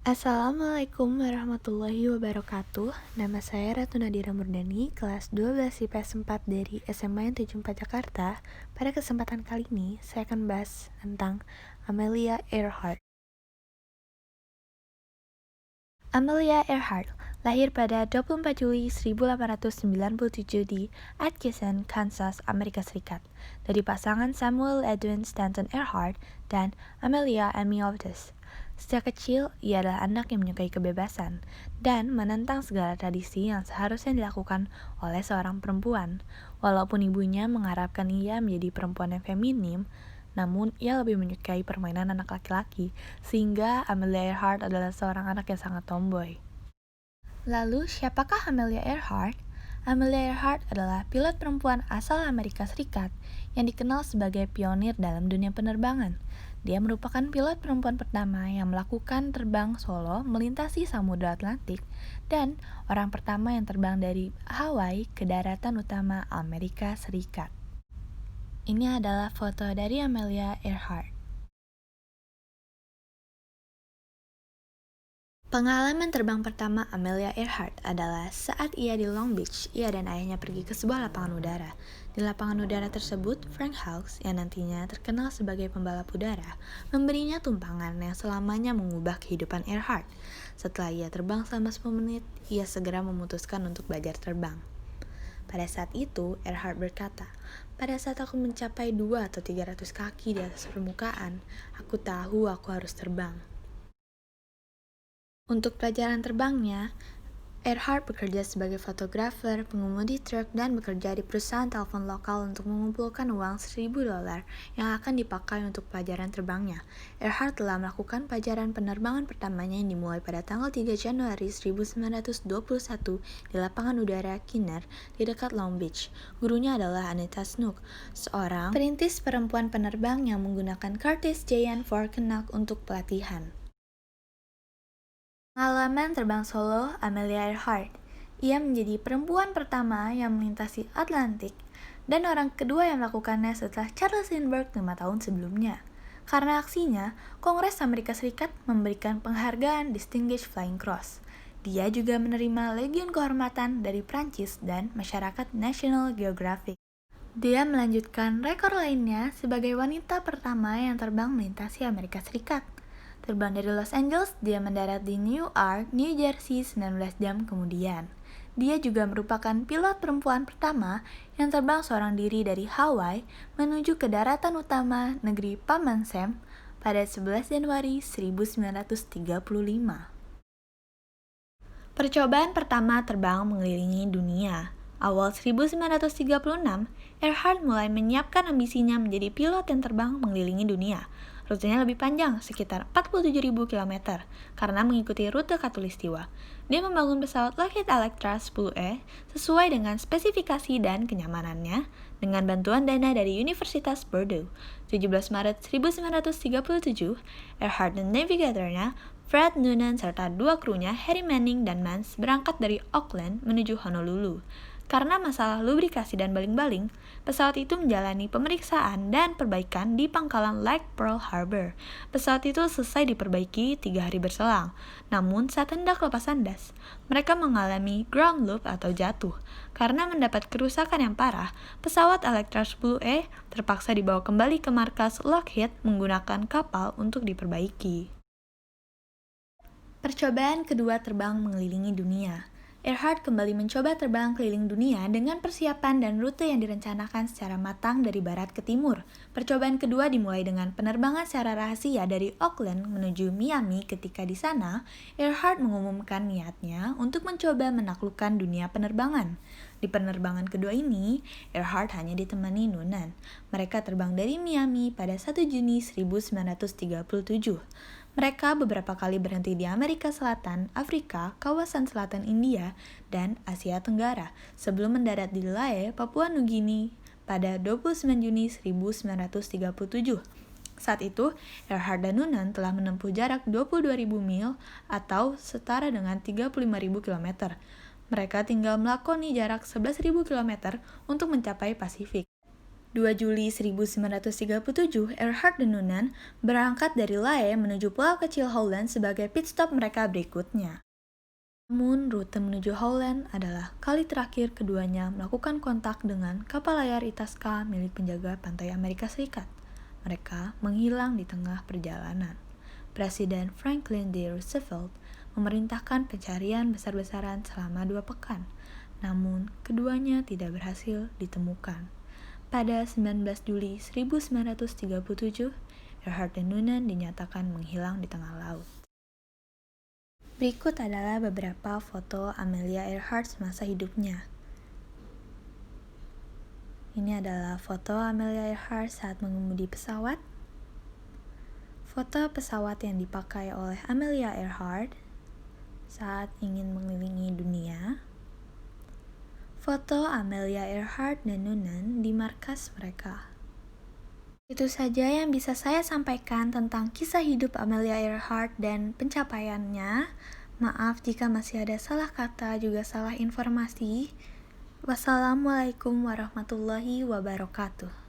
Assalamualaikum warahmatullahi wabarakatuh. Nama saya Ratu Nadira Murdani, kelas 12 IPS 4 dari SMA 74 Jakarta. Pada kesempatan kali ini, saya akan bahas tentang Amelia Earhart. Amelia Earhart lahir pada 24 Juli 1897 di Atchison, Kansas, Amerika Serikat, dari pasangan Samuel Edwin Stanton Earhart dan Amelia Amy Otis. Sejak kecil, ia adalah anak yang menyukai kebebasan dan menentang segala tradisi yang seharusnya dilakukan oleh seorang perempuan. Walaupun ibunya mengharapkan ia menjadi perempuan yang feminim, namun ia lebih menyukai permainan anak laki-laki, sehingga Amelia Earhart adalah seorang anak yang sangat tomboy. Lalu, siapakah Amelia Earhart? Amelia Earhart adalah pilot perempuan asal Amerika Serikat yang dikenal sebagai pionir dalam dunia penerbangan. Dia merupakan pilot perempuan pertama yang melakukan terbang solo melintasi Samudra Atlantik dan orang pertama yang terbang dari Hawaii ke daratan utama Amerika Serikat. Ini adalah foto dari Amelia Earhart. Pengalaman terbang pertama Amelia Earhart adalah saat ia di Long Beach. Ia dan ayahnya pergi ke sebuah lapangan udara. Di lapangan udara tersebut, Frank Hawks, yang nantinya terkenal sebagai pembalap udara, memberinya tumpangan yang selamanya mengubah kehidupan Earhart. Setelah ia terbang selama 10 menit, ia segera memutuskan untuk belajar terbang. Pada saat itu, Earhart berkata, "Pada saat aku mencapai 2 atau 300 kaki di atas permukaan, aku tahu aku harus terbang." Untuk pelajaran terbangnya, Earhart bekerja sebagai fotografer, pengemudi truk, dan bekerja di perusahaan telepon lokal untuk mengumpulkan uang $1.000 yang akan dipakai untuk pelajaran terbangnya. Earhart telah melakukan pelajaran penerbangan pertamanya yang dimulai pada tanggal 3 Januari 1921 di lapangan udara Kinner di dekat Long Beach. Gurunya adalah Anita Snook, seorang perintis perempuan penerbang yang menggunakan Curtiss JN-4 Canuck untuk pelatihan. Pengalaman terbang solo Amelia Earhart. Ia menjadi perempuan pertama yang melintasi Atlantik dan orang kedua yang melakukannya setelah Charles Lindbergh 5 tahun sebelumnya. Karena aksinya, Kongres Amerika Serikat memberikan penghargaan Distinguished Flying Cross. Dia juga menerima Legion Kehormatan dari Prancis dan Masyarakat National Geographic. Dia melanjutkan rekor lainnya sebagai wanita pertama yang terbang melintasi Amerika Serikat. Terbang dari Los Angeles, dia mendarat di Newark, New Jersey 19 jam kemudian. Dia juga merupakan pilot perempuan pertama yang terbang seorang diri dari Hawaii menuju ke daratan utama negeri Paman Sam pada 11 Januari 1935. Percobaan pertama terbang mengelilingi dunia. Awal 1936, Earhart mulai menyiapkan ambisinya menjadi pilot yang terbang mengelilingi dunia. Rutenya lebih panjang, sekitar 47.000 km, karena mengikuti rute Khatulistiwa. Dia membangun pesawat Lockheed Electra 10E sesuai dengan spesifikasi dan kenyamanannya, dengan bantuan dana dari Universitas Bordeaux. 17 Maret 1937, Earhart dan navigatornya Fred Noonan serta dua krunya Harry Manning dan Mance berangkat dari Auckland menuju Honolulu. Karena masalah lubrikasi dan baling-baling, pesawat itu menjalani pemeriksaan dan perbaikan di pangkalan Lake Pearl Harbor. Pesawat itu selesai diperbaiki 3 hari berselang. Namun saat hendak lepas landas, mereka mengalami ground loop atau jatuh. Karena mendapat kerusakan yang parah, pesawat Electra 10E terpaksa dibawa kembali ke markas Lockheed menggunakan kapal untuk diperbaiki. Percobaan kedua terbang mengelilingi dunia. Earhart kembali mencoba terbang keliling dunia dengan persiapan dan rute yang direncanakan secara matang dari barat ke timur. Percobaan kedua dimulai dengan penerbangan secara rahasia dari Auckland menuju Miami. Ketika di sana, Earhart mengumumkan niatnya untuk mencoba menaklukkan dunia penerbangan. Di penerbangan kedua ini, Earhart hanya ditemani Noonan. Mereka terbang dari Miami pada 1 Juni 1937. Mereka beberapa kali berhenti di Amerika Selatan, Afrika, kawasan selatan India, dan Asia Tenggara sebelum mendarat di Lae, Papua Nugini pada 29 Juni 1937. Saat itu, Earhart dan Noonan telah menempuh jarak 22.000 mil atau setara dengan 35.000 km. Mereka tinggal melakoni jarak 11.000 km untuk mencapai Pasifik. 2 Juli 1937, Earhart dan Noonan berangkat dari Lae menuju pulau kecil Holland sebagai pit stop mereka berikutnya. Namun, rute menuju Holland adalah kali terakhir keduanya melakukan kontak dengan kapal layar Itasca milik penjaga pantai Amerika Serikat. Mereka menghilang di tengah perjalanan. Presiden Franklin D. Roosevelt memerintahkan pencarian besar-besaran selama 2 pekan. Namun, keduanya tidak berhasil ditemukan. Pada 19 Juli 1937, Earhart dan Noonan dinyatakan menghilang di tengah laut. Berikut adalah beberapa foto Amelia Earhart semasa hidupnya. Ini adalah foto Amelia Earhart saat mengemudi pesawat. Foto pesawat yang dipakai oleh Amelia Earhart saat ingin mengelilingi dunia. Foto Amelia Earhart dan Noonan di markas mereka. Itu saja yang bisa saya sampaikan tentang kisah hidup Amelia Earhart dan pencapaiannya. Maaf jika masih ada salah kata juga salah informasi. Wassalamualaikum warahmatullahi wabarakatuh.